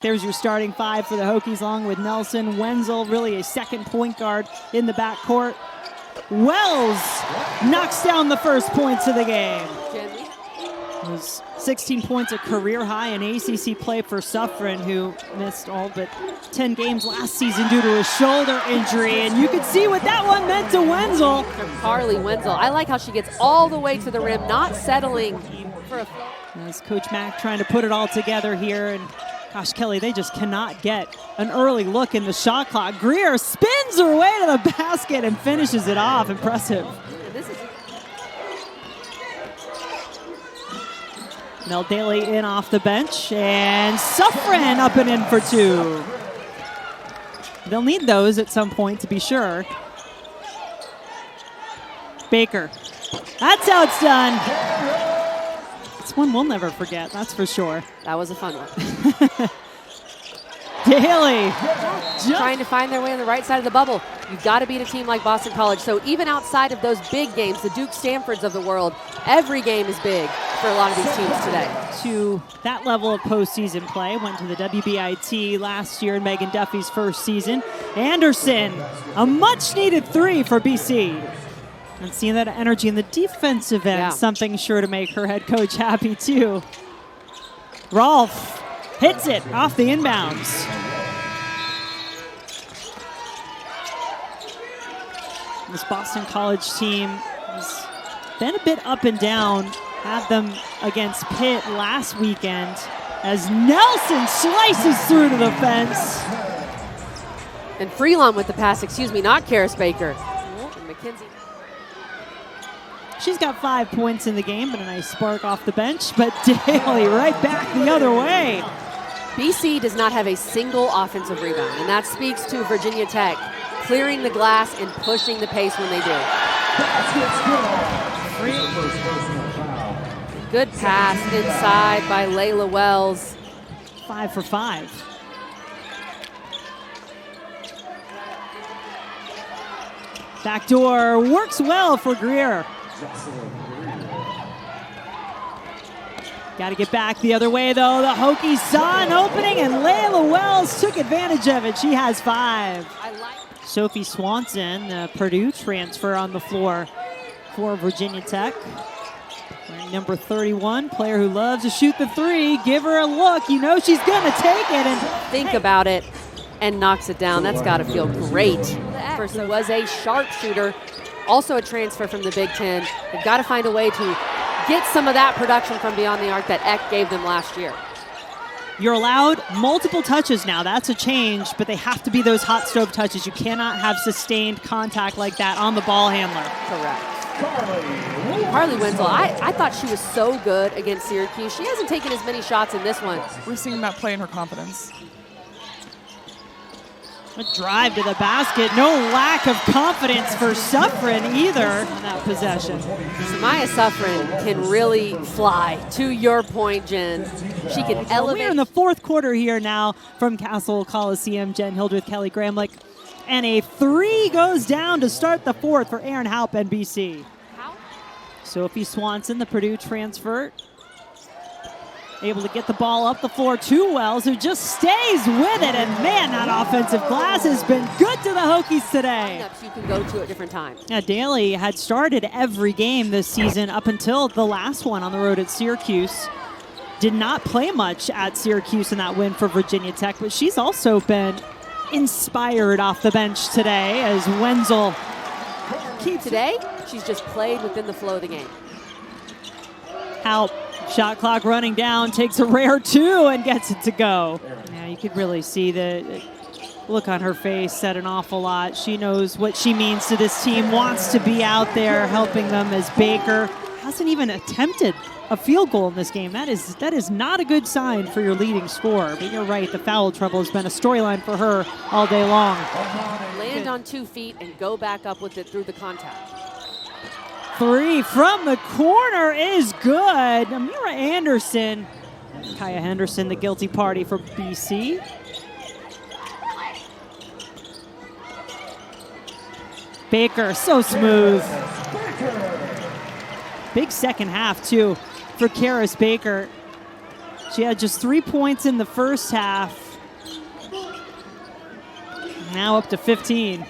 There's your starting five for the Hokies, along with Nelson, Wenzel, really a second point guard in the backcourt. Wells knocks down the first points of the game. It was 16 points, a career high in ACC play for Suffren, who missed all but 10 games last season due to a shoulder injury. And you could see what that one meant to Wenzel. Carleigh Wenzel. I like how she gets all the way to the rim, not settling for a float. As Coach Mack trying to put it all together here. And gosh, Kelly, they just cannot get an early look in the shot clock. Greer spins her way to the basket and finishes it off. Impressive. This is Mel Daley in off the bench, and Suffren up and in for two. They'll need those at some point to be sure. Baker. That's how it's done. It's one we'll never forget, that's for sure. That was a fun one. Daley. Trying to find their way on the right side of the bubble. You've got to beat a team like Boston College. So even outside of those big games, the Duke Stanfords of the world, every game is big for a lot of these teams today. To that level of postseason play, went to the WBIT last year in Megan Duffy's first season. Anderson, a much-needed three for BC. And seeing that energy in the defensive end, something sure to make her head coach happy too. Rolfe hits it off the inbounds. This Boston College team has been a bit up and down. Had them against Pitt last weekend as Nelson slices through to the fence. And Freelon with the pass, not Carys Baker. And McKenzie. She's got 5 points in the game, but a nice spark off the bench. But Daley right back the other way. BC does not have a single offensive rebound, and that speaks to Virginia Tech clearing the glass and pushing the pace when they do. Good pass inside by Layla Wells. 5 for 5. Backdoor works well for Greer. Got to get back the other way, though. The Hokies saw an opening, and Layla Wells took advantage of it. She has 5. Sophie Swanson, the Purdue transfer on the floor for Virginia Tech. Wearing number 31, player who loves to shoot the three. Give her a look. You know she's going to take it. And think about it and knocks it down. That's got to feel great. First, he was a sharpshooter, also a transfer from the Big Ten. They've got to find a way to get some of that production from beyond the arc that Eck gave them last year. You're allowed multiple touches now. That's a change, but they have to be those hot stove touches. You cannot have sustained contact like that on the ball handler. Correct. Carleigh Wenzel, I thought she was so good against Syracuse. She hasn't taken as many shots in this one. We're seeing that play in her confidence. A drive to the basket. No lack of confidence for Suffren either on that possession. Maya Suffren can really fly. To your point, Jen. She can elevate. We're in the fourth quarter here now from Castle Coliseum. Jen Hildreth, Kelly Gramlich. And a three goes down to start the fourth for Erin Houpt and BC. Sophie Swanson, the Purdue transfer, able to get the ball up the floor to Wells, who just stays with it. And man, that offensive glass has been good to the Hokies today. You can go to at different times. Yeah, Daley had started every game this season up until the last one on the road at Syracuse. Did not play much at Syracuse in that win for Virginia Tech, but she's also been inspired off the bench today as Wenzel keeps today. She's just played within the flow of the game. Houpt. Shot clock running down, takes a rare two and gets it to go. Yeah, you could really see the look on her face said an awful lot. She knows what she means to this team, wants to be out there helping them, as Baker hasn't even attempted a field goal in this game. That is not a good sign for your leading scorer. But you're right, the foul trouble has been a storyline for her all day long. Land on 2 feet and go back up with it through the contact. Three from the corner is good. Amira Anderson. Kaya Henderson, the guilty party for BC. Baker, so smooth. Big second half, too, for Carys Baker. She had just 3 points in the first half. Now up to 15.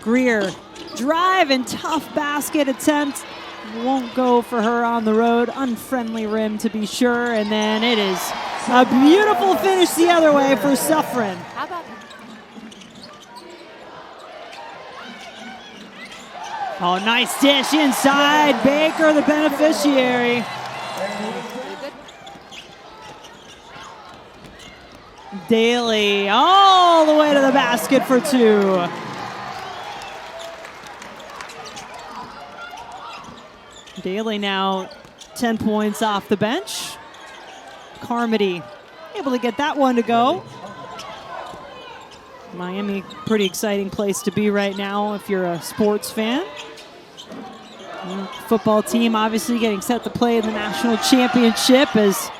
Greer, drive and tough basket attempt. Won't go for her on the road. Unfriendly rim to be sure. And then it is a beautiful finish the other way for Suffren. How about Oh, nice dish inside. Baker, the beneficiary. Daley all the way to the basket for 2. Daley now 10 points off the bench. Carmody able to get that one to go. Miami, pretty exciting place to be right now if you're a sports fan. Football team obviously getting set to play in the national championship as